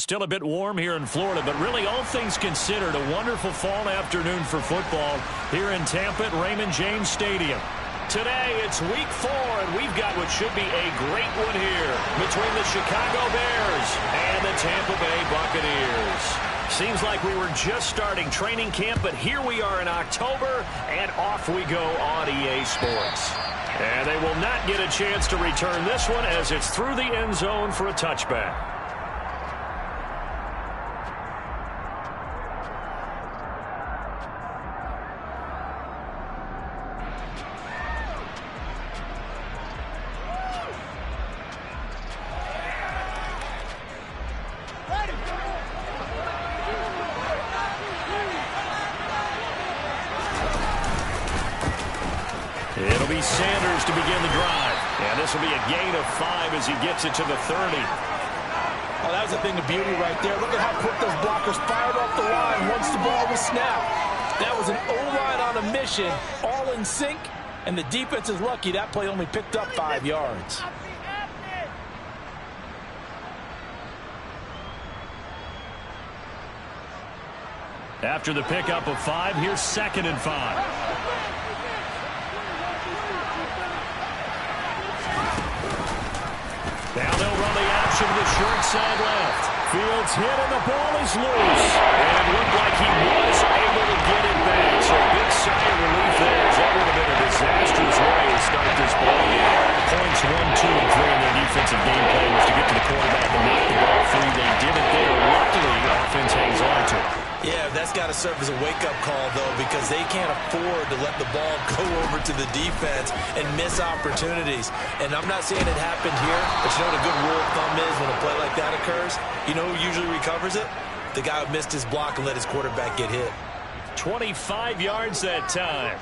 Still a bit warm here in Florida, but really all things considered, a wonderful fall afternoon for football here in Tampa at Raymond James Stadium. Today, it's week 4, and we've got what should be a great one here between the Chicago Bears and the Tampa Bay Buccaneers. Seems like we were just starting training camp, but here we are in October, and off we go on EA Sports. And they will not get a chance to return this one as it's through the end zone for a touchback. It'll be Sanders to begin the drive. And this will be a gain of 5 as he gets it to the 30. Oh, that was a thing of beauty right there. Look at how quick those blockers fired off the line once the ball was snapped. That was an O-line on a mission, all in sync, and the defense is lucky that play only picked up 5 yards. After the pickup of 5, here's 2nd and 5. Now they'll run the option to the short side left. Fields hit and the ball is loose. And it looked like he was able to get it back. So big sigh of relief there. That would have been a disastrous way to start this ball game. Points 1, 2, and 3 in their defensive game plan was to get to the quarterback and knock the ball free. They did it there. Luckily, the offense hangs on to it. Yeah, that's got to serve as a wake-up call, though, because they can't afford to let the ball go over to the defense and miss opportunities. And I'm not saying it happened here, but you know what a good rule of thumb is when a play like that occurs? You know who usually recovers it? The guy who missed his block and let his quarterback get hit. 25 yards that time.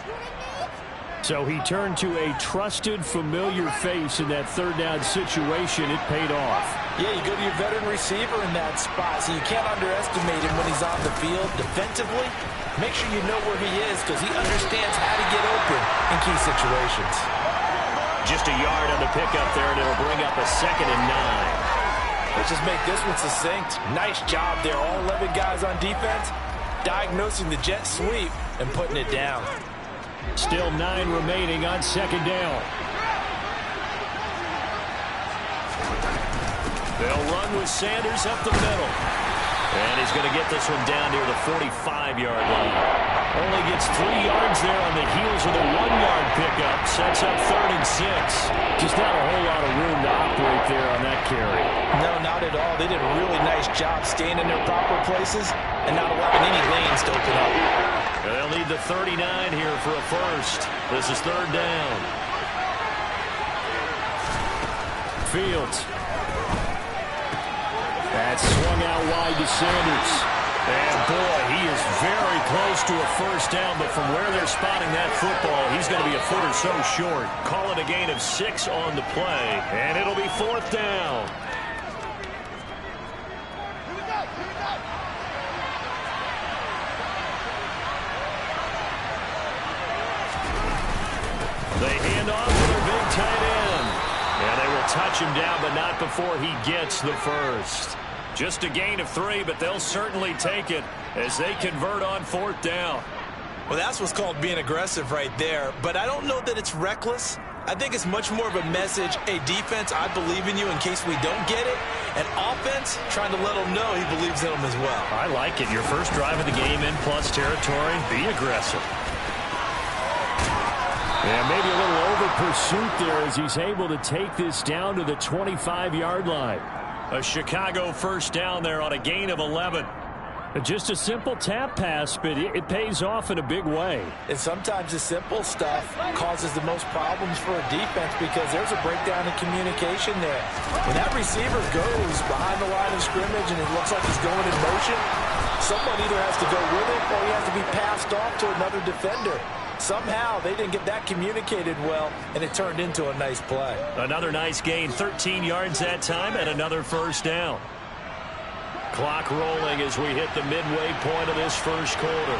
So he turned to a trusted, familiar face in that third down situation. It paid off. Yeah, you go to your veteran receiver in that spot, so you can't underestimate him when he's on the field. Defensively, make sure you know where he is because he understands how to get open in key situations. Just a yard on the pickup there, and it'll bring up a 2nd and 9. Let's just make this one succinct. Nice job there, all 11 guys on defense, diagnosing the jet sweep and putting it down. Still 9 remaining on 2nd down. They'll run with Sanders up the middle. And he's going to get this one down near the 45-yard line. Only gets 3 yards there on the heels of the 1-yard pickup. Sets up 3rd and 6. Just not a whole lot of room to operate there on that carry. No, not at all. They did a really nice job staying in their proper places and not allowing any lanes to open up. They'll need the 39 here for a first. This is 3rd down. Fields. That's swung out wide to Sanders. And boy, he is very close to a first down, but from where they're spotting that football, he's going to be a foot or so short. Call it a gain of 6 on the play, and it'll be 4th down. They hand off to their big tight end. And they will touch him down, but not before he gets the first. Just a gain of 3, but they'll certainly take it as they convert on 4th down. Well, that's what's called being aggressive right there. But I don't know that it's reckless. I think it's much more of a message, hey, defense, I believe in you in case we don't get it. And offense, trying to let him know he believes in them as well. I like it. Your first drive of the game in plus territory, be aggressive. And maybe a little over pursuit there as he's able to take this down to the 25-yard line. A Chicago first down there on a gain of 11. Just a simple tap pass, but it pays off in a big way. And sometimes the simple stuff causes the most problems for a defense because there's a breakdown in communication there. When that receiver goes behind the line of scrimmage and it looks like he's going in motion, someone either has to go with it or he has to be passed off to another defender. Somehow they didn't get that communicated well, and it turned into a nice play. Another nice gain, 13 yards that time, and another first down. Clock rolling as we hit the midway point of this first quarter.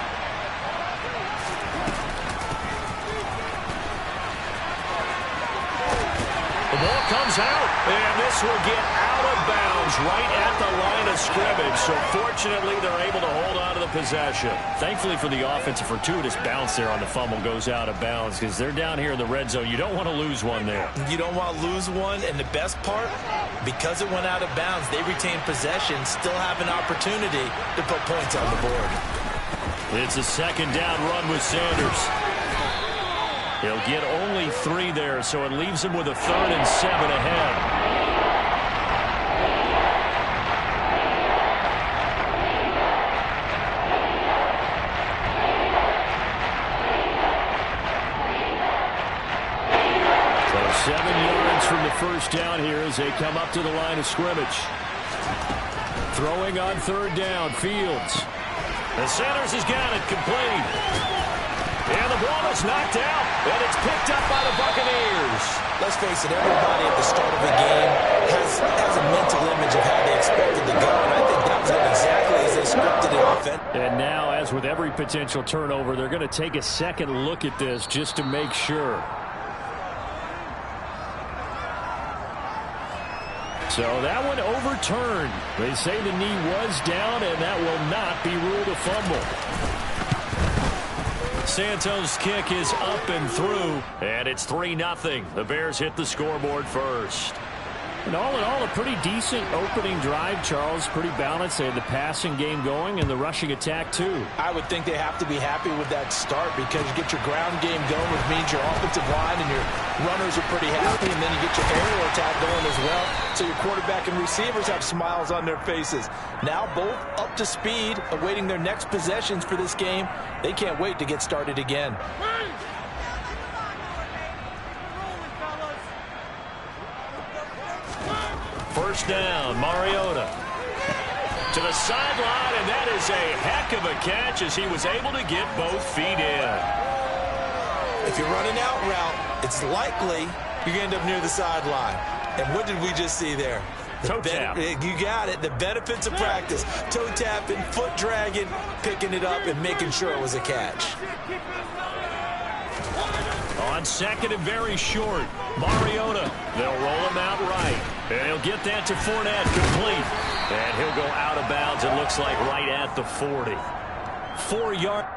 The ball comes out, and this will get out of bounds right at the line of scrimmage. So fortunately, they're able to hold on to the possession. Thankfully for the offense, a fortuitous bounce there on the fumble goes out of bounds because they're down here in the red zone. You don't want to lose one there. You don't want to lose one, and the best part, because it went out of bounds, they retain possession, still have an opportunity to put points on the board. It's a second down run with Sanders. He'll get only 3 there, so it leaves him with a 3rd and 7 ahead. So 7 yards from the first down here as they come up to the line of scrimmage. Throwing on 3rd down, Fields. And Sanders has got it, complete. And the ball is knocked out, and it's picked up by the Buccaneers. Let's face it, everybody at the start of the game has a mental image of how they expected to go, and I think that was exactly as they scripted it offense. And now, as with every potential turnover, they're going to take a second look at this just to make sure. So that one overturned. They say the knee was down, and that will not be ruled a fumble. Santos' kick is up and through, and it's 3-0. The Bears hit the scoreboard first. And all in all, a pretty decent opening drive, Charles. Pretty balanced. They had the passing game going and the rushing attack, too. I would think they have to be happy with that start because you get your ground game going, which means your offensive line and your runners are pretty happy, and then you get your aerial attack going as well. So your quarterback and receivers have smiles on their faces. Now both up to speed, awaiting their next possessions for this game. They can't wait to get started again. First down, Mariota to the sideline, and that is a heck of a catch as he was able to get both feet in. If you're running out route, it's likely you're going to end up near the sideline. And what did we just see there? Toe tap. You got it. The benefits of practice. Toe tapping, foot dragging, picking it up, and making sure it was a catch. On second and very short, Mariota. They'll roll him out right. And he'll get that to Fournette, complete. And he'll go out of bounds, it looks like, right at the 40. 4 yards.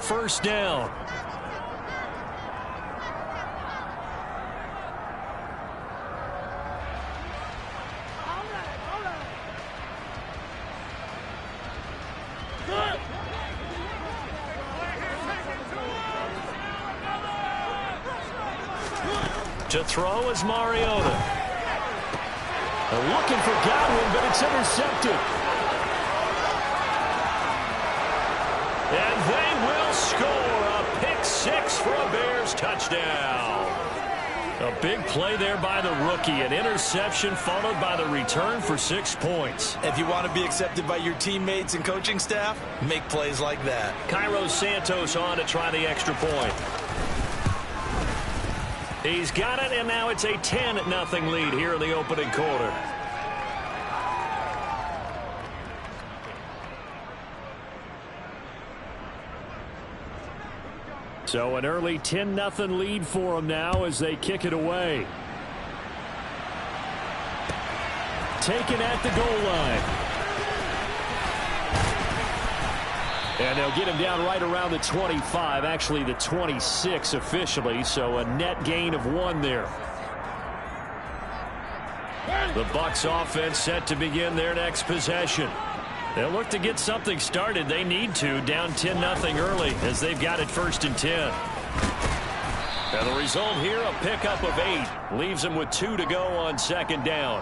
First down. To throw is Mariota. They're looking for Godwin, but it's intercepted. And they will score a pick-6 for a Bears touchdown. A big play there by the rookie. An interception followed by the return for 6 points. If you want to be accepted by your teammates and coaching staff, make plays like that. Cairo Santos on to try the extra point. He's got it, and now it's a 10-0 lead here in the opening quarter. So an early 10-0 lead for them now as they kick it away. Taken at the goal line. And they'll get him down right around the 25, actually the 26 officially, so a net gain of 1 there. The Bucs offense set to begin their next possession. They'll look to get something started. They need to, down 10-0 early as they've got it 1st and 10. And the result here, a pickup of 8. Leaves them with 2 to go on 2nd down.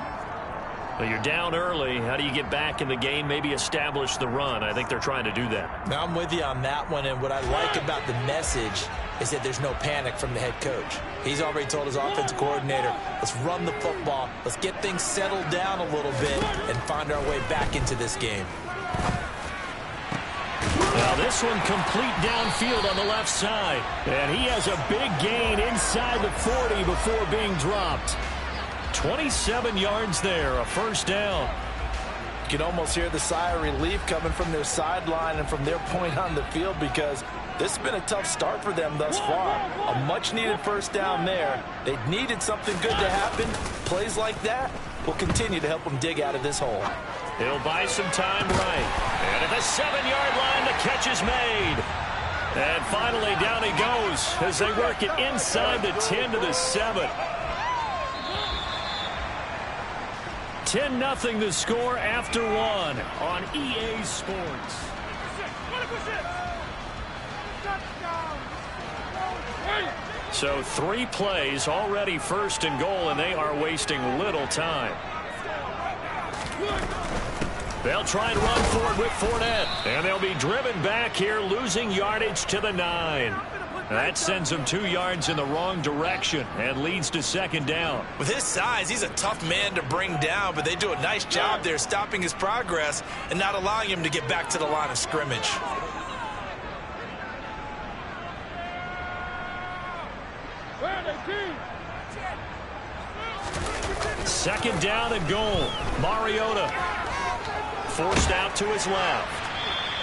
Well, you're down early. How do you get back in the game, maybe establish the run? I think they're trying to do that. Now, I'm with you on that one, and what I like about the message is that there's no panic from the head coach. He's already told his offensive coordinator, let's run the football, let's get things settled down a little bit, and find our way back into this game. Now this one complete downfield on the left side. And he has a big gain inside the 40 before being dropped. 27 yards there, a 1st down. You can almost hear the sigh of relief coming from their sideline and from their point on the field, because this has been a tough start for them thus far. A much-needed first down there. They needed something good to happen. Plays like that will continue to help them dig out of this hole. He'll buy some time right. And at the 7-yard line, the catch is made. And finally, down he goes as they work it inside the 10 to the 7. 10-0 the score after one on EA Sports. So 3 plays, already first and goal, and they are wasting little time. They'll try and run forward with Fournette. And they'll be driven back here, losing yardage to the 9. That sends him 2 yards in the wrong direction and leads to second down. With his size, he's a tough man to bring down, but they do a nice job there stopping his progress and not allowing him to get back to the line of scrimmage. Second down and goal. Mariota forced out to his left.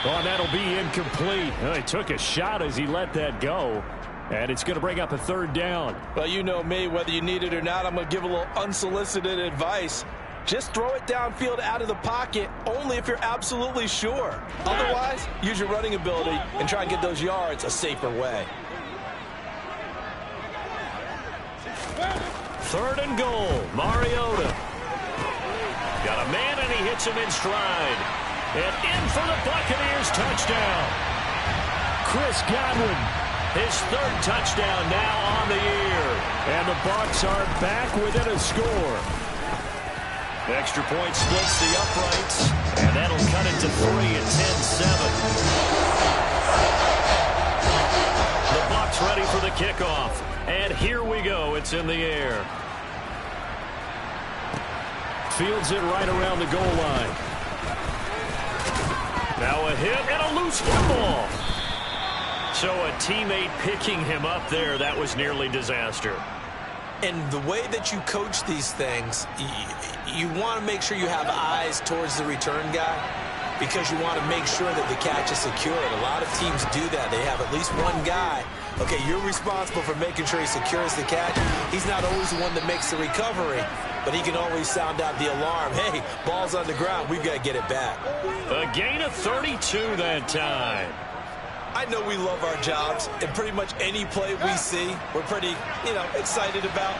Oh, that'll be incomplete. Well, he took a shot as he let that go. And it's going to bring up a third down. Well, you know me, whether you need it or not, I'm going to give a little unsolicited advice. Just throw it downfield out of the pocket only if you're absolutely sure. Otherwise, use your running ability and try and get those yards a safer way. Third and goal. Mariota. Got a man, and he hits him in stride. And in for the Buccaneers touchdown. Chris Godwin, his 3rd touchdown now on the year. And the Bucs are back within a score. Extra point splits the uprights, and that'll cut it to 3 at 10-7. The Bucs ready for the kickoff. And here we go. It's in the air. Fields it right around the goal line. Now a hit and a loose football. So a teammate picking him up there. That was nearly disaster. And the way that you coach these things, you want to make sure you have eyes towards the return guy, because you want to make sure that the catch is secured. A lot of teams do that. They have at least one guy. Okay, you're responsible for making sure he secures the catch. He's not always the one that makes the recovery, but he can always sound out the alarm. Hey, ball's on the ground. We've got to get it back. A gain of 32 that time. I know we love our jobs, and pretty much any play we see, we're pretty, excited about.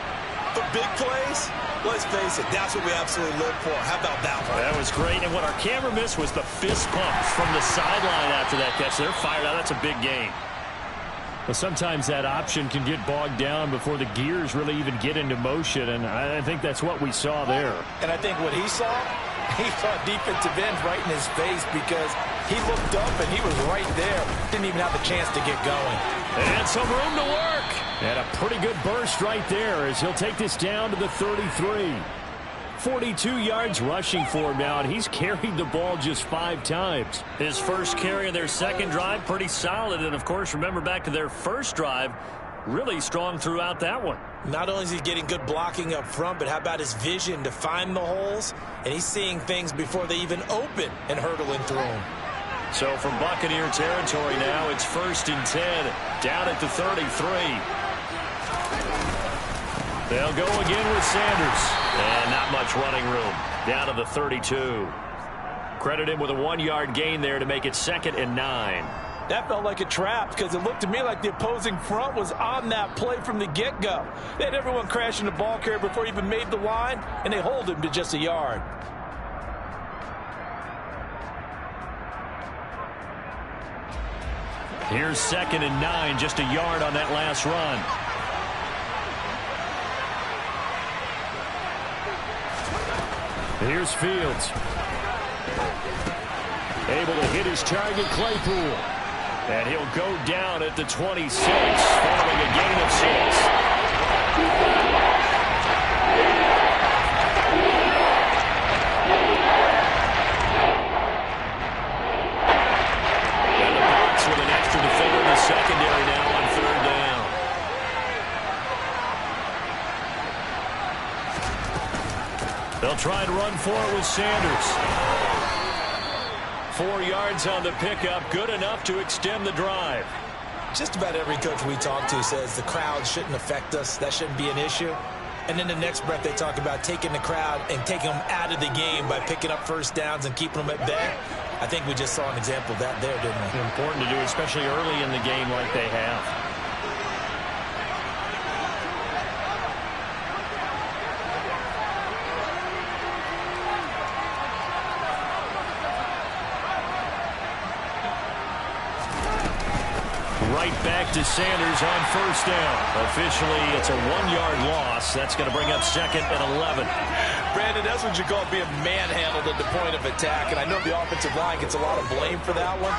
But big plays, let's face it, that's what we absolutely live for. How about that one? That was great, and what our camera missed was the fist pump from the sideline after that catch. They're fired out. That's a big gain. Well, sometimes that option can get bogged down before the gears really even get into motion, and I think that's what we saw there. And I think what he saw defensive end right in his face, because he looked up and he was right there. Didn't even have the chance to get going. And some room to work. And a pretty good burst right there as he'll take this down to the 33. 42 yards rushing for him now, and he's carried the ball just 5 times. His first carry of their second drive, pretty solid. And, of course, remember back to their first drive, really strong throughout that one. Not only is he getting good blocking up front, but how about his vision to find the holes? And he's seeing things before they even open and hurdling through them. So from Buccaneer territory now, it's 1st and 10, down at the 33. They'll go again with Sanders. And not much running room. Down to the 32. Credit him with a 1-yard gain there to make it 2nd and 9. That felt like a trap, because it looked to me like the opposing front was on that play from the get-go. They had everyone crashing the ball carrier before he even made the line, and they hold him to just a yard. Here's 2nd and 9, just a yard on that last run. Here's Fields. Able to hit his target, Claypool. And he'll go down at the 26, following a gain of 6. And the Bucs with an extra defender in the secondary now on 3rd down. They'll try and run for it with Sanders. 4 yards on the pickup, good enough to extend the drive. Just about every coach we talk to says the crowd shouldn't affect us. That shouldn't be an issue. And in the next breath, they talk about taking the crowd and taking them out of the game by picking up first downs and keeping them at bay. I think we just saw an example of that there, didn't we? Important to do, especially early in the game like they have. Right back to Sanders on first down. Officially, it's a 1-yard loss. That's going to bring up 2nd and 11. Brandon, that's what you call being manhandled at the point of attack. And I know the offensive line gets a lot of blame for that one.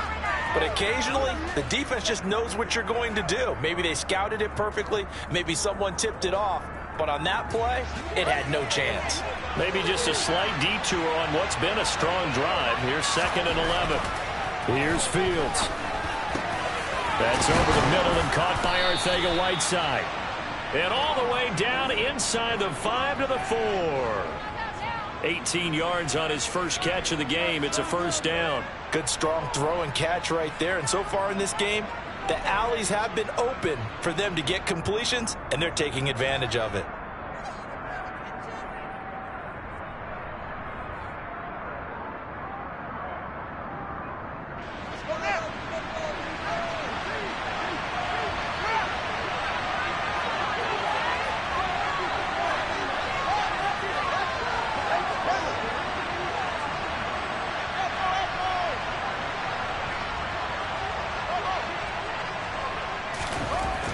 But occasionally, the defense just knows what you're going to do. Maybe they scouted it perfectly. Maybe someone tipped it off. But on that play, it had no chance. Maybe just a slight detour on what's been a strong drive. Here's 2nd and 11. Here's Fields. That's over the middle and caught by Arcega-Whiteside. And all the way down inside the 5 to the 4. 18 yards on his first catch of the game. It's a first down. Good strong throw and catch right there. And so far in this game, the alleys have been open for them to get completions, and they're taking advantage of it.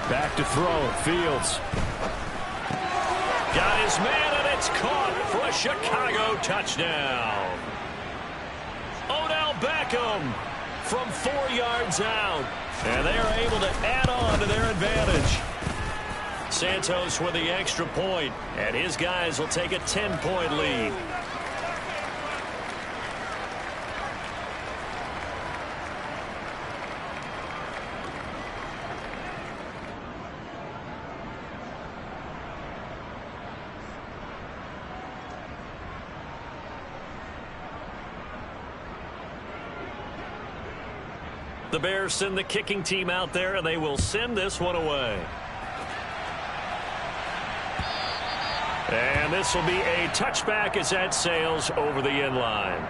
Back to throw. Fields. Got his man, and it's caught for a Chicago touchdown. Odell Beckham from 4 yards out. And they are able to add on to their advantage. Santos with the extra point, and his guys will take a 10-point lead. The Bears send the kicking team out there, and they will send this one away. And this will be a touchback as that sails over the end line.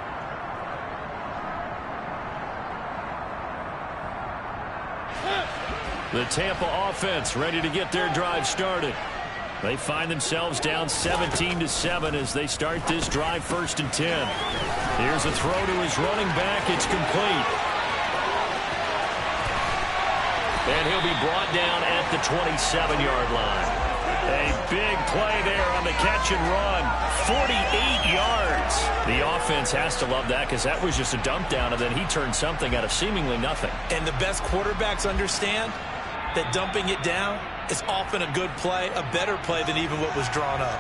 The Tampa offense ready to get their drive started. They find themselves down 17-7 as they start this drive 1st and 10. Here's a throw to his running back. It's complete. And he'll be brought down at the 27-yard line. A big play there on the catch and run. 48 yards. The offense has to love that because that was just a dump down, and then he turned something out of seemingly nothing. And the best quarterbacks understand that dumping it down is often a good play, a better play than even what was drawn up.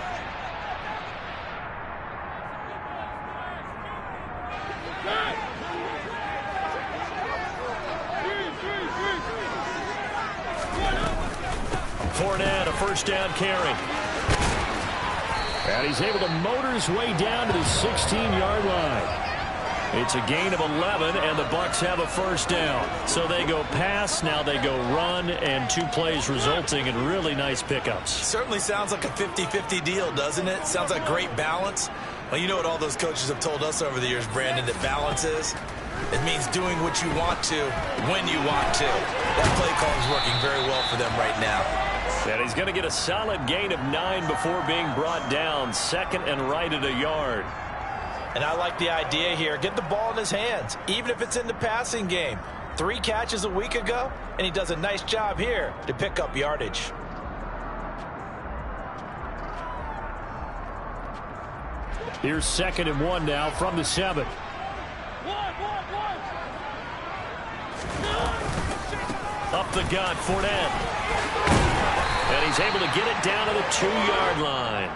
Fournette, a first down carry. And he's able to motor his way down to the 16-yard line. It's a gain of 11, and the Bucs have a first down. So they go pass, now they go run, and 2 plays resulting in really nice pickups. Certainly sounds like a 50-50 deal, doesn't it? Sounds like great balance. Well, you know what all those coaches have told us over the years, Brandon, that balance is? It means doing what you want to when you want to. That play call is working very well for them right now. And he's going to get a solid gain of 9 before being brought down. 2nd and right at a yard. And I like the idea here. Get the ball in his hands, even if it's in the passing game. 3 catches a week ago, and he does a nice job here to pick up yardage. Here's 2nd and 1 now from the 7. Up the gut, Fournette. And he's able to get it down to the 2-yard line.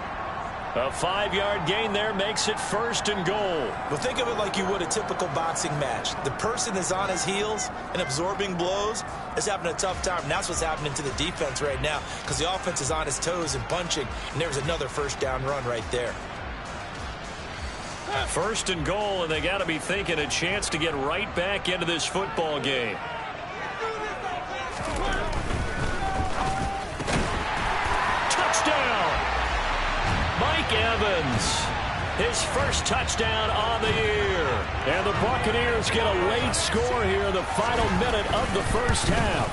A 5-yard gain there makes it 1st and goal. Well, think of it like you would a typical boxing match. The person is on his heels and absorbing blows is having a tough time. And that's what's happening to the defense right now because the offense is on his toes and punching. And there's another first down run right there. First and goal, and they got to be thinking a chance to get right back into this football game. Touchdown! Mike Evans. His first touchdown on the year. And the Buccaneers get a late score here in the final minute of the first half.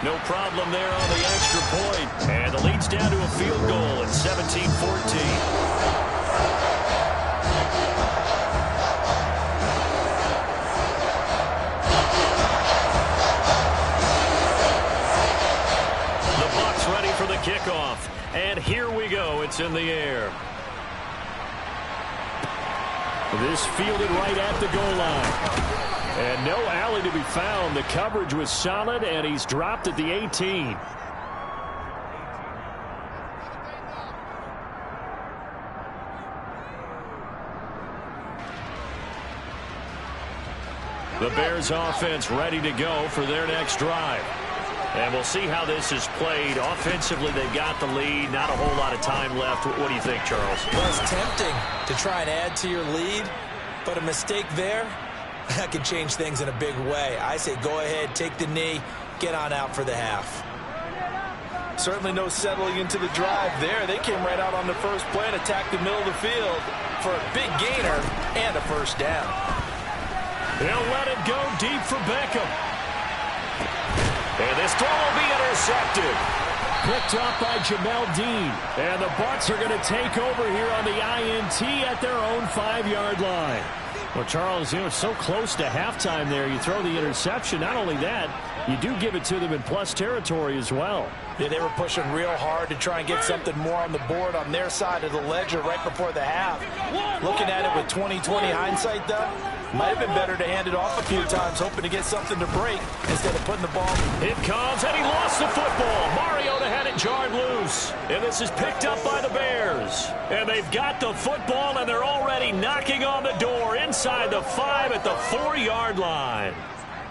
No problem there on the extra point. And the lead's down to a field goal at 17-14. For the kickoff. And here we go. It's in the air. This fielded right at the goal line. And no alley to be found. The coverage was solid, and he's dropped at the 18. The Bears offense ready to go for their next drive. And we'll see how this is played. Offensively, they've got the lead. Not a whole lot of time left. What do you think, Charles? Well, it's tempting to try and add to your lead, but a mistake there, that could change things in a big way. I say go ahead, take the knee, get on out for the half. Certainly no settling into the drive there. They came right out on the first play and attacked the middle of the field for a big gainer and a first down. They'll let it go deep for Beckham. And this throw will be intercepted. Picked up by Jamel Dean. And the Bucs are going to take over here on the INT at their own 5-yard line. Well, Charles, it's so close to halftime there. You throw the interception. Not only that, you do give it to them in plus territory as well. Yeah, they were pushing real hard to try and get something more on the board on their side of the ledger right before the half. Looking at it with 20/20 hindsight, though, might have been better to hand it off a few times, hoping to get something to break instead of putting the ball. It comes, and he lost the football. Mariota had it jarred loose. And this is picked up by the Bears. And they've got the football, and they're already knocking on the door inside the 5 at the 4-yard line.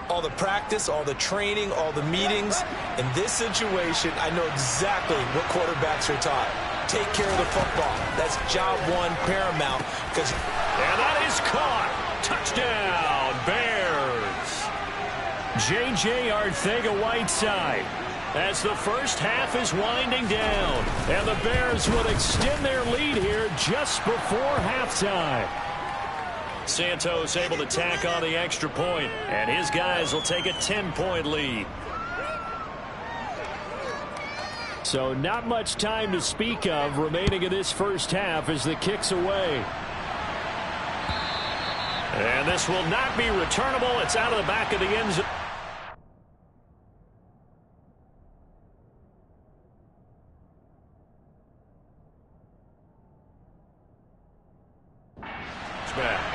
All the practice, all the training, all the meetings. In this situation, I know exactly what quarterbacks are taught. Take care of the football. That's job one, paramount. And that is caught. Touchdown, Bears. J.J. Arcega-Whiteside. As the first half is winding down. And the Bears will extend their lead here just before halftime. Santos able to tack on the extra point, and his guys will take a 10-point lead. So not much time to speak of remaining in this first half as the kick's away. And this will not be returnable. It's out of the back of the end zone. It's back.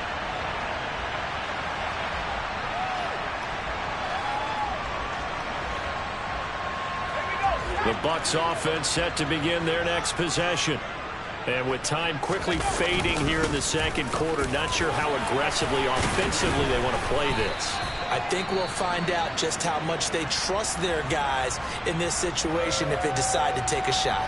The Bucs offense set to begin their next possession. And with time quickly fading here in the second quarter, not sure how aggressively, offensively they want to play this. I think we'll find out just how much they trust their guys in this situation if they decide to take a shot.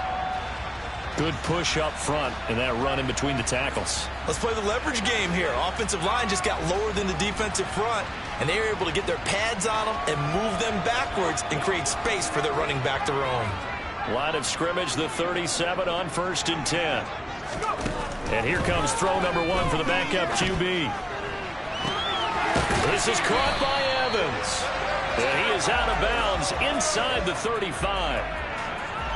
Good push up front and that run in between the tackles. Let's play the leverage game here. Offensive line just got lower than the defensive front, and they were able to get their pads on them and move them backwards and create space for their running back to roam. Line of scrimmage, the 37 on 1st and 10. And here comes throw number 1 for the backup QB. This is caught by Evans. And he is out of bounds inside the 35.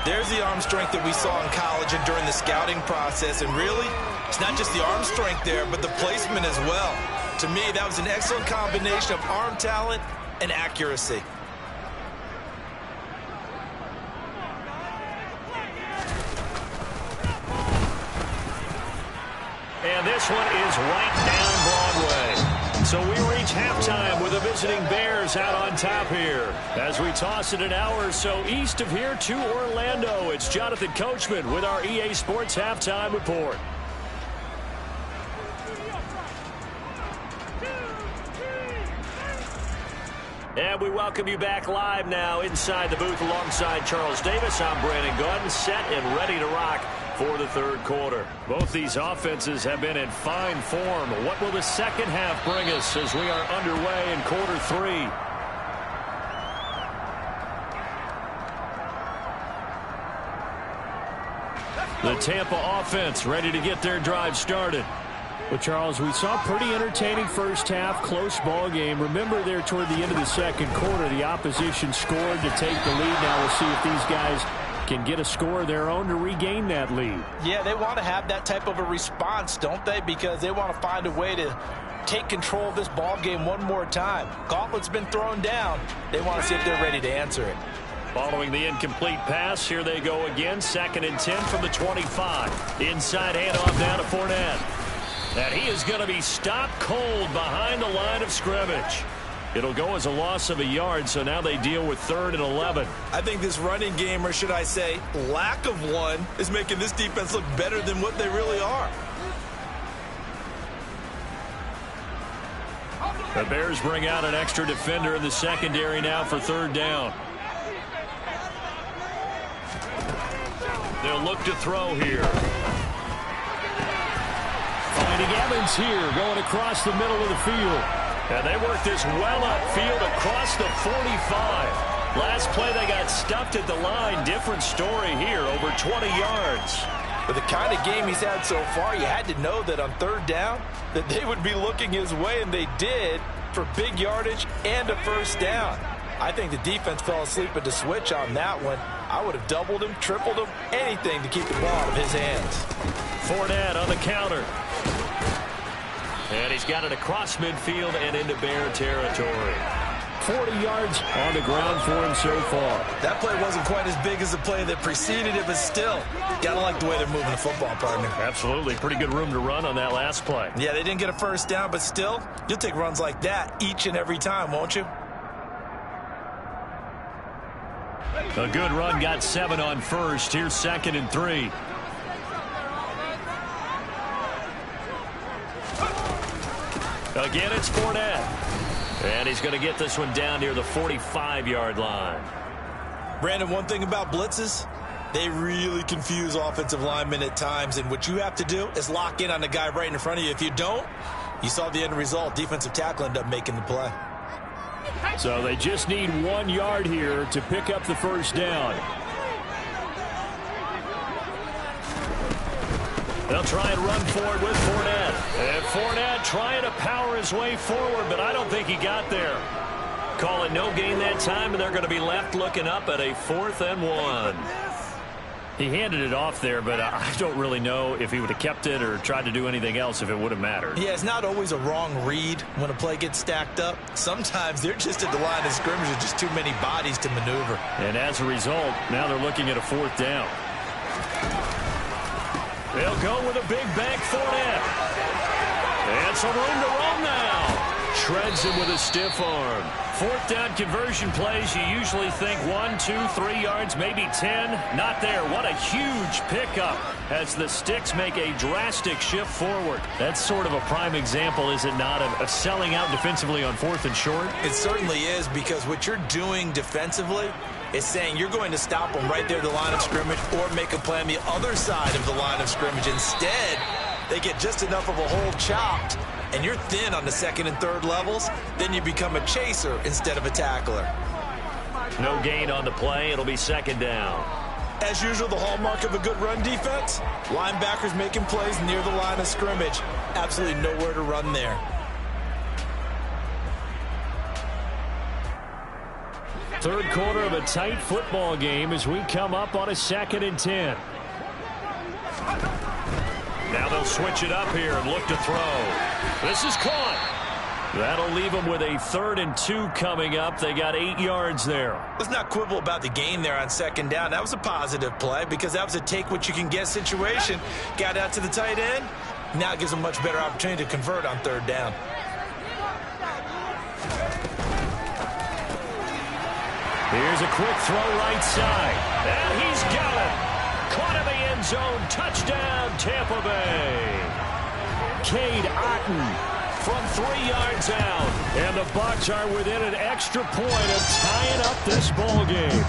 There's the arm strength that we saw in college and during the scouting process. And really, it's not just the arm strength there, but the placement as well. To me, that was an excellent combination of arm talent and accuracy. And this one is right down Broadway. So we reach halftime with the visiting Bears out on top here. As we toss it an hour or so east of here to Orlando, it's Jonathan Coachman with our EA Sports Halftime Report. And we welcome you back live now inside the booth alongside Charles Davis. I'm Brandon Gaudin, set and ready to rock for the third quarter. Both these offenses have been in fine form. What will the second half bring us as we are underway in quarter three? The Tampa offense ready to get their drive started. Well, Charles, we saw a pretty entertaining first half, close ball game. Remember there toward the end of the second quarter, the opposition scored to take the lead. Now we'll see if these guys can get a score of their own to regain that lead. Yeah, they want to have that type of a response, don't they? Because they want to find a way to take control of this ball game one more time. Gauntlet's been thrown down. They want to see if they're ready to answer it. Following the incomplete pass, here they go again. 2nd and 10 from the 25. Inside handoff down to Fournette. And he is going to be stopped cold behind the line of scrimmage. It'll go as a loss of a yard, so now they deal with 3rd and 11. I think this running game, or should I say lack of one, is making this defense look better than what they really are. The Bears bring out an extra defender in the secondary now for 3rd down. They'll look to throw here. Finding Evans here, going across the middle of the field. And they work this well upfield across the 45. Last play they got stuffed at the line. Different story here, over 20 yards. With the kind of game he's had so far, you had to know that on 3rd down that they would be looking his way, and they did, for big yardage and a 1st down. I think the defense fell asleep at the switch on that one. I would have doubled him, tripled him, anything to keep the ball out of his hands. Fournette on the counter. And he's got it across midfield and into Bear territory. 40 yards on the ground for him so far. That play wasn't quite as big as the play that preceded it, but still, gotta like the way they're moving the football, partner. Absolutely. Pretty good room to run on that last play. Yeah, they didn't get a 1st down, but still, you'll take runs like that each and every time, won't you? A good run, got 7 on 1st. Here's 2nd and 3. Again, it's Fournette. And he's going to get this one down near the 45-yard line. Brandon, one thing about blitzes, they really confuse offensive linemen at times. And what you have to do is lock in on the guy right in front of you. If you don't, you saw the end result. Defensive tackle ended up making the play. So they just need 1 yard here to pick up the 1st down. They'll try and run forward with Fournette. And Fournette trying to power his way forward, but I don't think he got there. Call it no gain that time, and they're going to be left looking up at a 4th and 1. He handed it off there, but I don't really know if he would have kept it or tried to do anything else if it would have mattered. Yeah, it's not always a wrong read when a play gets stacked up. Sometimes they're just at the line of scrimmage with just too many bodies to maneuver. And as a result, now they're looking at a 4th down. They'll go with a big bank Fournette. And some room to roam now. Shreds him with a stiff arm. 4th down conversion plays, you usually think 1, 2, 3 yards, maybe 10. Not there. What a huge pickup as the Sticks make a drastic shift forward. That's sort of a prime example, is it not, of selling out defensively on 4th and short? It certainly is, because what you're doing defensively is saying you're going to stop them right there at the line of scrimmage or make a play on the other side of the line of scrimmage. Instead, they get just enough of a hole chopped, and you're thin on the 2nd and 3rd levels, then you become a chaser instead of a tackler. No gain on the play. It'll be 2nd down. As usual, the hallmark of a good run defense, linebackers making plays near the line of scrimmage. Absolutely nowhere to run there. Third quarter of a tight football game as we come up on a 2nd and 10. Now they'll switch it up here and look to throw. This is caught. That'll leave them with a 3rd and 2 coming up. They got 8 yards there. Let's not quibble about the gain there on 2nd down. That was a positive play because that was a take-what-you-can-get situation. Got out to the tight end. Now it gives them a much better opportunity to convert on 3rd down. Here's a quick throw right side. And he's got it. Caught in the end zone. Touchdown, Tampa Bay. Cade Otton from 3 yards out. And the Bucs are within an extra point of tying up this ball game.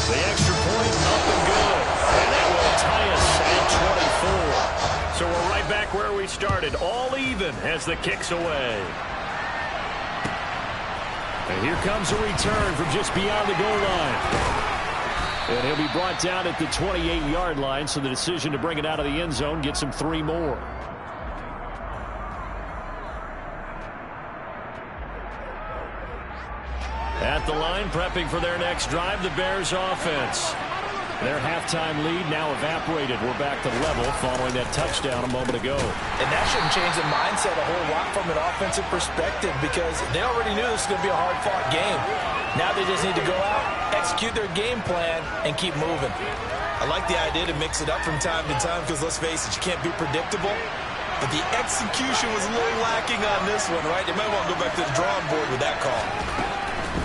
The extra point up and good. And that will tie us at 24. So we're right back where we started, all even as the kick's away. And here comes a return from just beyond the goal line. And he'll be brought down at the 28-yard line, so the decision to bring it out of the end zone gets him 3 more. At the line, prepping for their next drive, the Bears offense. Their halftime lead now evaporated. We're back to level following that touchdown a moment ago. And that shouldn't change the mindset a whole lot from an offensive perspective because they already knew this was going to be a hard-fought game. Now they just need to go out, execute their game plan, and keep moving. I like the idea to mix it up from time to time because, let's face it, you can't be predictable. But the execution was a little lacking on this one, right? They might want to go back to the drawing board with that call.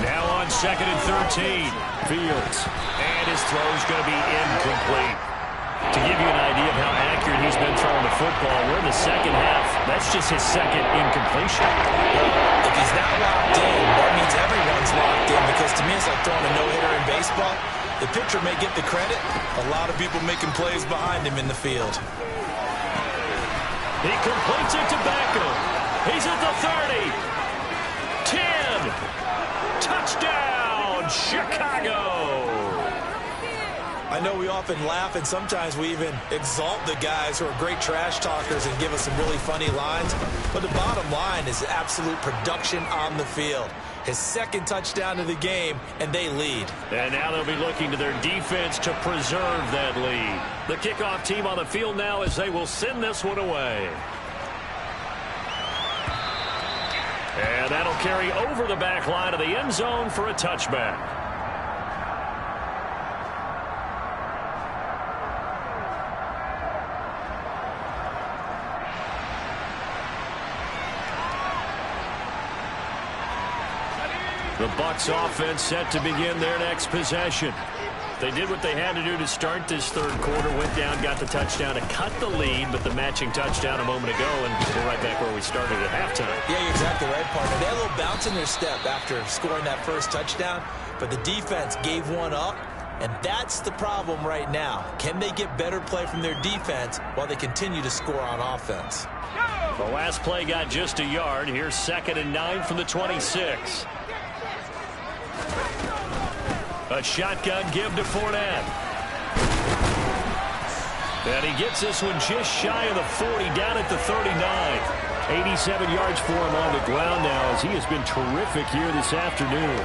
Now on 2nd and 13, Fields. And his throw's going to be incomplete. To give you an idea of how accurate he's been throwing the football, we're in the second half. That's just his second incompletion. Well, if he's not locked in, that means everyone's locked in because to me it's like throwing a no-hitter in baseball. The pitcher may get the credit. A lot of people making plays behind him in the field. He completes it to Beckham. He's at the 30. 10. Touchdown, Chicago. I know we often laugh and sometimes we even exalt the guys who are great trash talkers and give us some really funny lines. But the bottom line is absolute production on the field. His second touchdown of the game, and they lead. And now they'll be looking to their defense to preserve that lead. The kickoff team on the field now as they will send this one away. And that'll carry over the back line of the end zone for a touchback. The Bucs offense set to begin their next possession. They did what they had to do to start this third quarter, went down, got the touchdown to cut the lead, but the matching touchdown a moment ago, and we're right back where we started at halftime. Yeah, you're exactly right, partner. They had a little bounce in their step after scoring that first touchdown, but the defense gave one up, and that's the problem right now. Can they get better play from their defense while they continue to score on offense? The last play got just a yard. Here's 2nd and 9 from the 26. A shotgun give to Fournette. And he gets this one just shy of the 40, down at the 39. 87 yards for him on the ground now as he has been terrific here this afternoon.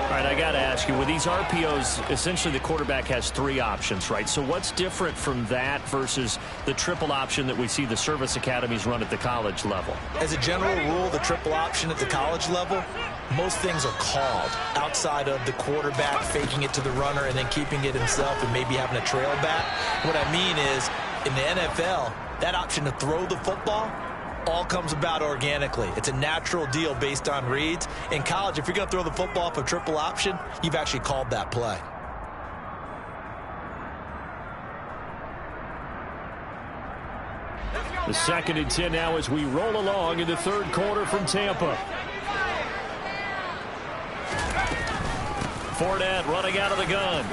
All right, I got to ask you, with these RPOs, essentially the quarterback has 3 options, right? So what's different from that versus the triple option that we see the service academies run at the college level? As a general rule, the triple option at the college level, most things are called outside of the quarterback faking it to the runner and then keeping it himself and maybe having a trail back. What I mean is, in the NFL, that option to throw the football all comes about organically. It's a natural deal based on reads. In college, if you're going to throw the football off a triple option, you've actually called that play. The 2nd and 10 now as we roll along in the third quarter from Tampa. Fournette running out of the gun.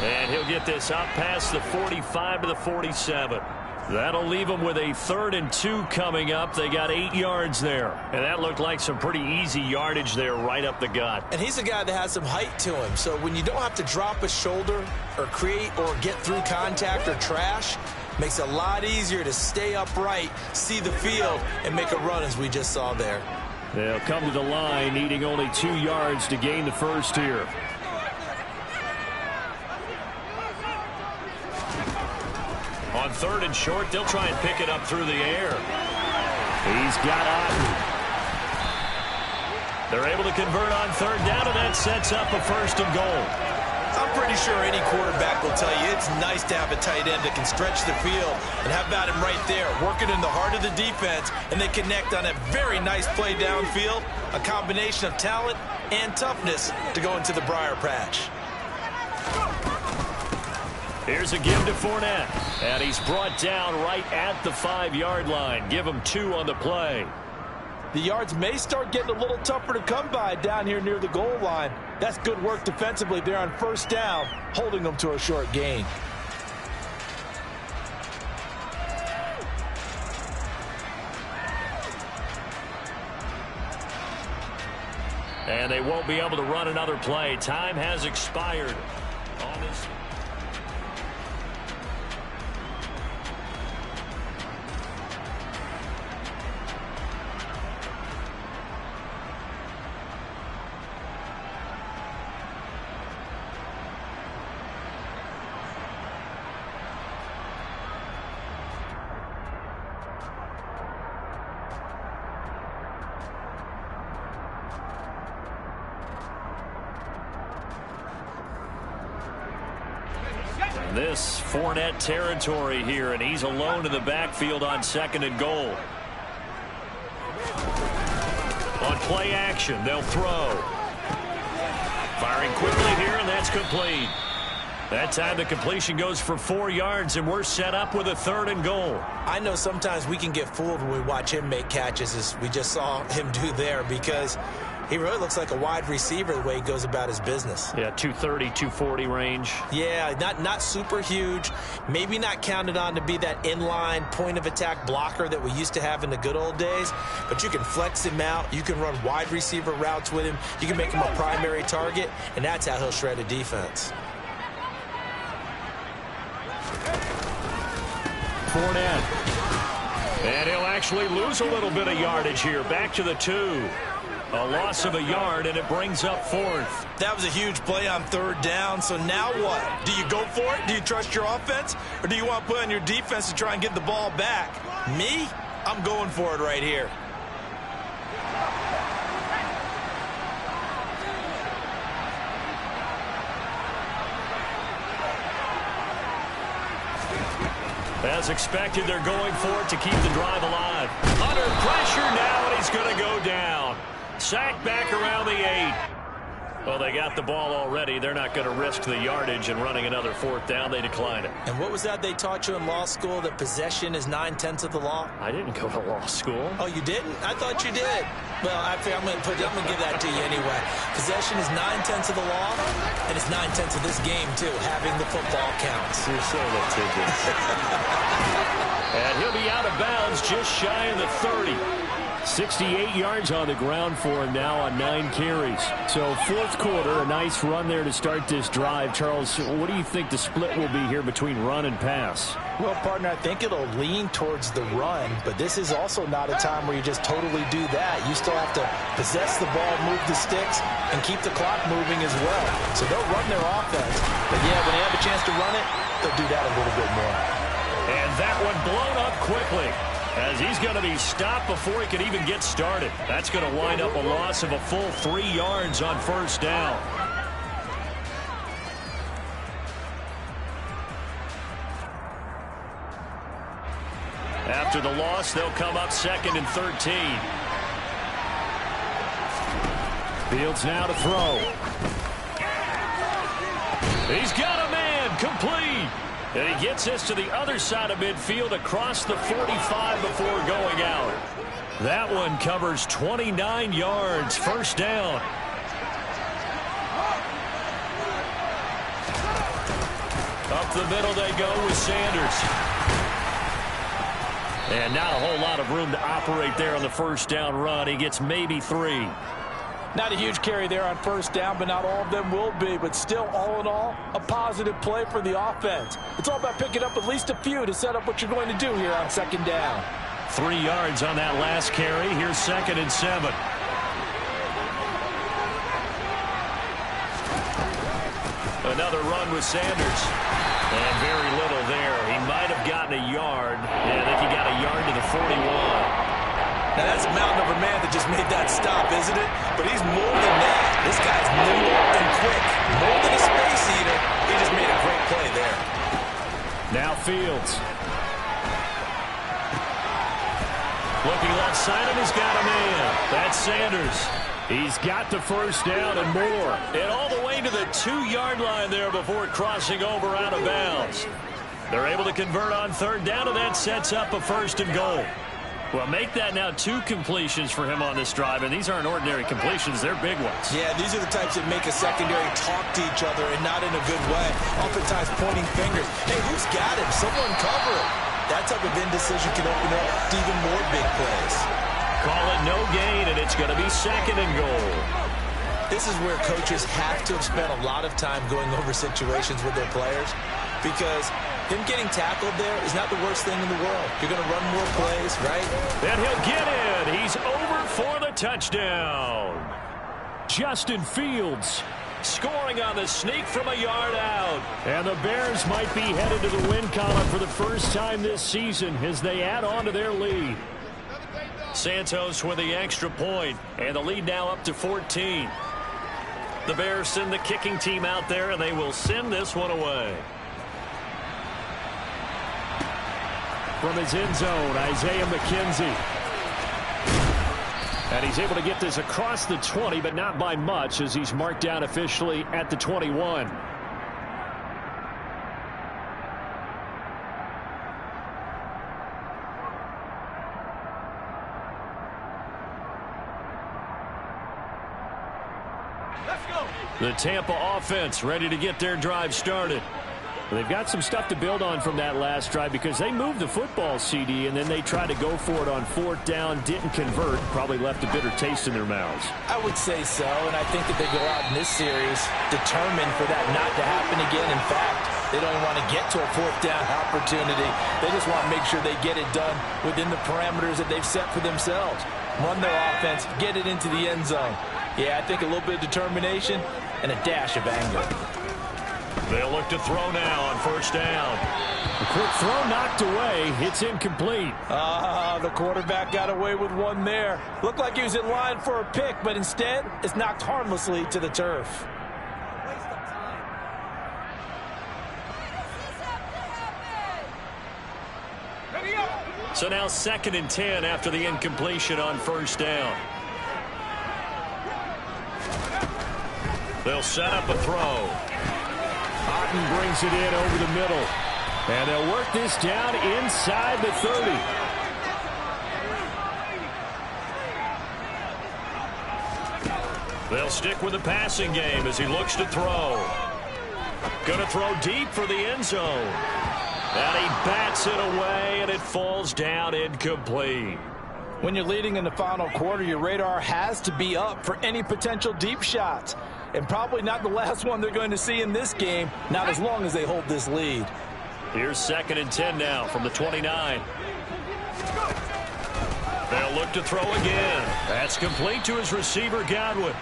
And he'll get this out past the 45 to the 47. That'll leave them with a 3rd and 2 coming up. They got 8 yards there. And that looked like some pretty easy yardage there right up the gut. And he's a guy that has some height to him. So when you don't have to drop a shoulder or create or get through contact or trash, makes it a lot easier to stay upright, see the field, and make a run as we just saw there. They'll come to the line needing only 2 yards to gain the first here. On 3rd and short, they'll try and pick it up through the air. He's got Otten. They're able to convert on 3rd down, and that sets up a 1st and goal. I'm pretty sure any quarterback will tell you it's nice to have a tight end that can stretch the field. And how about him right there, working in the heart of the defense, and they connect on a very nice play downfield. A combination of talent and toughness to go into the briar patch. Here's a give to Fournette. And he's brought down right at the 5-yard line. Give him 2 on the play. The yards may start getting a little tougher to come by down here near the goal line. That's good work defensively there on first down, holding them to a short gain. And they won't be able to run another play. Time has expired on this. This Fournette territory here, and he's alone in the backfield on 2nd and goal. On play action, they'll throw. Firing quickly here, and that's complete. That time the completion goes for 4 yards, and we're set up with a 3rd and goal. I know sometimes we can get fooled when we watch him make catches, as we just saw him do there, because he really looks like a wide receiver the way he goes about his business. Yeah, 230, 240 range. Yeah, not super huge. Maybe not counted on to be that inline point-of-attack blocker that we used to have in the good old days. But you can flex him out. You can run wide receiver routes with him. You can make him a primary target, and that's how he'll shred a defense. Fournette. And he'll actually lose a little bit of yardage here. Back to the 2. A loss of a yard, and it brings up 4th. That was a huge play on 3rd down, so now what? Do you go for it? Do you trust your offense? Or do you want to put on your defense to try and get the ball back? Me? I'm going for it right here. As expected, they're going for it to keep the drive alive. Under pressure now, and he's going to go down. Sacked back around the 8. Well, they got the ball already. They're not going to risk the yardage and running another 4th down. They decline it. And what was that they taught you in law school, that possession is 9/10 of the law? I didn't go to law school. Oh, you didn't? I thought you did. Well, I figure I'm going to give that to you anyway. Possession is 9/10 of the law, and it's 9/10 of this game, too. Having the football counts. You're so litigious. And he'll be out of bounds just shy of the 30. 68 yards on the ground for him now on 9 carries. So 4th quarter, a nice run there to start this drive. Charles, what do you think the split will be here between run and pass? Well, partner, I think it'll lean towards the run, but this is also not a time where you just totally do that. You still have to possess the ball, move the sticks, and keep the clock moving as well. So they'll run their offense, but yeah, when they have a chance to run it, they'll do that a little bit more. And that one blown up quickly, as he's going to be stopped before he can even get started. That's going to wind up a loss of a full 3 yards on 1st down. After the loss, they'll come up 2nd and 13. Fields now to throw. He's got a man, complete. And he gets this to the other side of midfield across the 45 before going out. That one covers 29 yards, 1st down. Up the middle they go with Sanders. And not a whole lot of room to operate there on the 1st down run. He gets maybe 3. Not a huge carry there on 1st down, but not all of them will be. But still, all in all, a positive play for the offense. It's all about picking up at least a few to set up what you're going to do here on 2nd down. 3 yards on that last carry. Here's 2nd and 7. Another run with Sanders. And very little there. He might have gotten a yard. Yeah, I think he got a yard to the 41. Now, that's a mountain of a man that just made that stop, isn't it? But he's more than that. This guy's nimble and quick. More than a space eater. He just made a great play there. Now Fields. Looking left side, and he's got a man. That's Sanders. He's got the 1st down and more. And all the way to the 2-yard line there before crossing over out of bounds. They're able to convert on 3rd down, and that sets up a 1st and goal. Well, make that now 2 completions for him on this drive, and these aren't ordinary completions. They're big ones. Yeah, these are the types that make a secondary talk to each other and not in a good way. Oftentimes pointing fingers. Hey, who's got him? Someone cover him. That type of indecision can open up to even more big plays. Call it no gain, and it's going to be 2nd and goal. This is where coaches have to have spent a lot of time going over situations with their players, because him getting tackled there is not the worst thing in the world. You're going to run more plays, right? And he'll get in. He's over for the touchdown. Justin Fields Scoring on the sneak from a yard out. And the Bears might be headed to the win column for the first time this season as they add on to their lead. Santos with the extra point, and the lead now up to 14. The Bears send the kicking team out there, and they will send this one away. From his end zone, Isaiah McKenzie. And he's able to get this across the 20, but not by much, as he's marked down officially at the 21. The Tampa offense ready to get their drive started. They've got some stuff to build on from that last drive because they moved the football, CD, and then they tried to go for it on 4th down, didn't convert, probably left a bitter taste in their mouths. I would say so, and I think that they go out in this series determined for that not to happen again. In fact, they don't even want to get to a 4th down opportunity. They just want to make sure they get it done within the parameters that they've set for themselves. Run their offense, get it into the end zone. Yeah, I think a little bit of determination and a dash of anger. They'll look to throw now on 1st down. A quick throw knocked away. It's incomplete. The quarterback got away with one there. Looked like he was in line for a pick, but instead it's knocked harmlessly to the turf. So now 2nd and 10 after the incompletion on 1st down. They'll set up a throw. Otten brings it in over the middle. And they'll work this down inside the 30. They'll stick with the passing game as he looks to throw. Going to throw deep for the end zone. And he bats it away, and it falls down incomplete. When you're leading in the final quarter, your radar has to be up for any potential deep shots. And probably not the last one they're going to see in this game, not as long as they hold this lead. Here's 2nd and 10 now from the 29. They'll look to throw again. That's complete to his receiver, Godwin.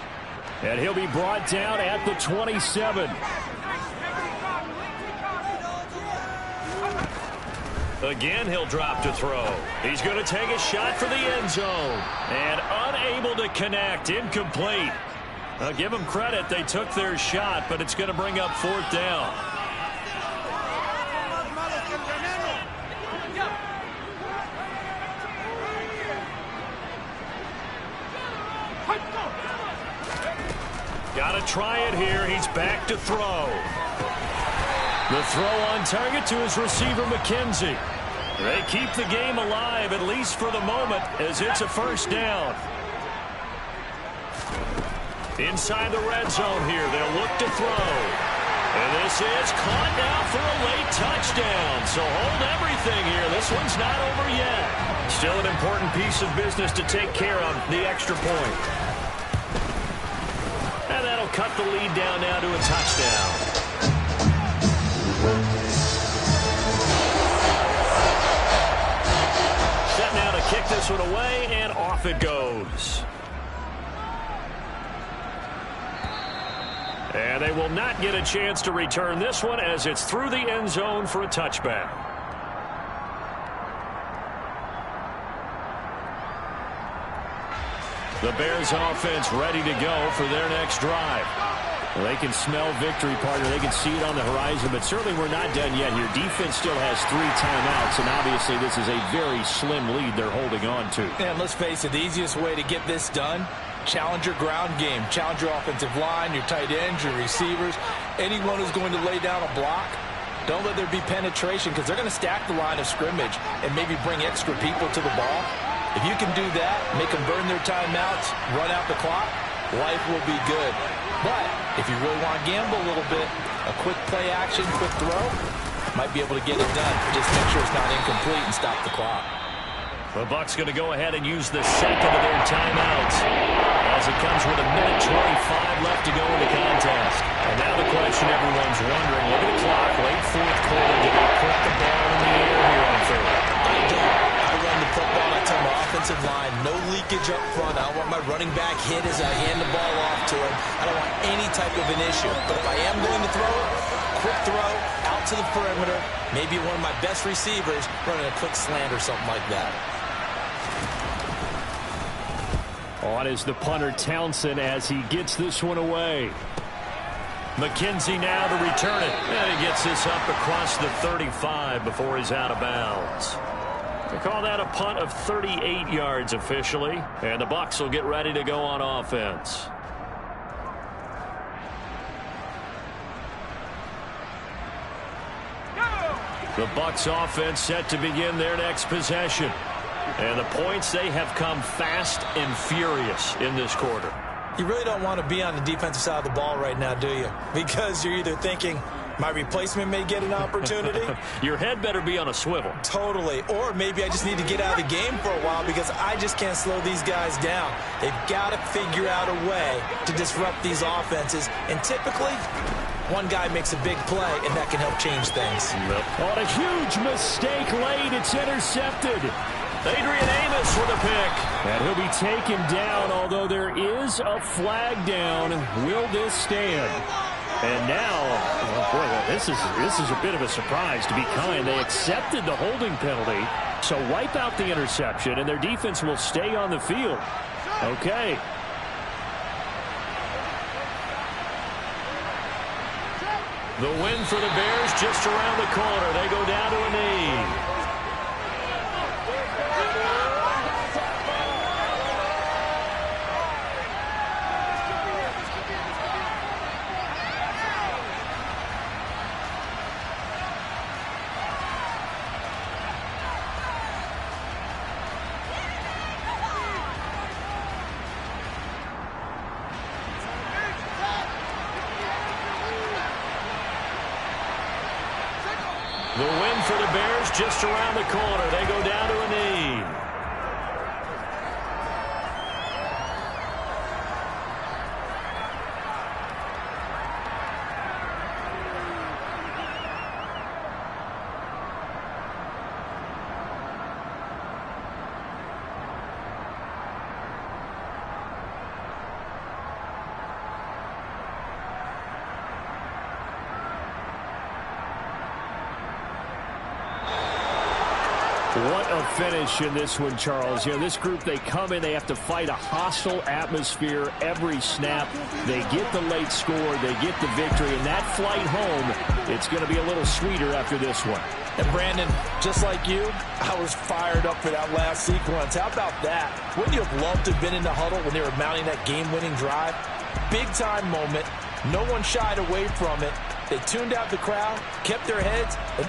And he'll be brought down at the 27. Again, he'll drop to throw. He's going to take a shot for the end zone. And unable to connect, incomplete. Now, give them credit. They took their shot, but it's going to bring up 4th down. Got to try it here. He's back to throw. The throw on target to his receiver, McKenzie. They keep the game alive, at least for the moment, as it's a 1st down. Inside the red zone here, they'll look to throw. And this is caught now for a late touchdown. So hold everything here. This one's not over yet. Still an important piece of business to take care of, the extra point. And that'll cut the lead down now to a touchdown. Set now to kick this one away, and off it goes. And they will not get a chance to return this one as it's through the end zone for a touchback. The Bears offense ready to go for their next drive. Well, they can smell victory, partner. They can see it on the horizon, but certainly we're not done yet here. Defense still has 3 timeouts, and obviously this is a very slim lead they're holding on to. And let's face it, the easiest way to get this done, challenge your ground game. Challenge your offensive line, your tight ends, your receivers. Anyone who's going to lay down a block, don't let there be penetration because they're going to stack the line of scrimmage and maybe bring extra people to the ball. If you can do that, make them burn their timeouts, run out the clock, life will be good. But if you really want to gamble a little bit, a quick play action, quick throw, might be able to get it done. Just make sure it's not incomplete and stop the clock. The Bucs going to go ahead and use the second of their timeouts as it comes with 1:25 left to go in the contest. And now the question everyone's wondering, look at the clock, late fourth quarter, do they put the ball in the air here on third? I don't. I run the football. I tell my offensive line, no leakage up front. I don't want my running back hit as I hand the ball off to him. I don't want any type of an issue. But if I am going to throw it, quick throw, out to the perimeter, maybe one of my best receivers running a quick slant or something like that. On is the punter Townsend as he gets this one away. McKenzie now to return it. And he gets this up across the 35 before he's out of bounds. They call that a punt of 38 yards officially. And the Bucs will get ready to go on offense. The Bucs offense set to begin their next possession. And the points, they have come fast and furious in this quarter. You really don't want to be on the defensive side of the ball right now, do you? Because you're either thinking, my replacement may get an opportunity. Your head better be on a swivel. Totally. Or maybe I just need to get out of the game for a while because I just can't slow these guys down. They've got to figure out a way to disrupt these offenses. And typically, one guy makes a big play, and that can help change things. On a huge mistake late, it's intercepted. Adrian Amos with a pick. And he'll be taken down, although there is a flag down. Will this stand? And now, oh boy, this is a bit of a surprise, to be kind. They accepted the holding penalty, so wipe out the interception, and their defense will stay on the field. Okay. The win for the Bears just around the corner. They go down to a knee. The win for the Bears just around the corner. They go down to a knee. What a finish in this one, Charles. You know, this group, they come in, they have to fight a hostile atmosphere every snap. They get the late score, they get the victory, and that flight home, it's going to be a little sweeter after this one. And Brandon, just like you, I was fired up for that last sequence. How about that? Wouldn't you have loved to have been in the huddle when they were mounting that game-winning drive? Big-time moment. No one shied away from it. They tuned out the crowd, kept their heads, and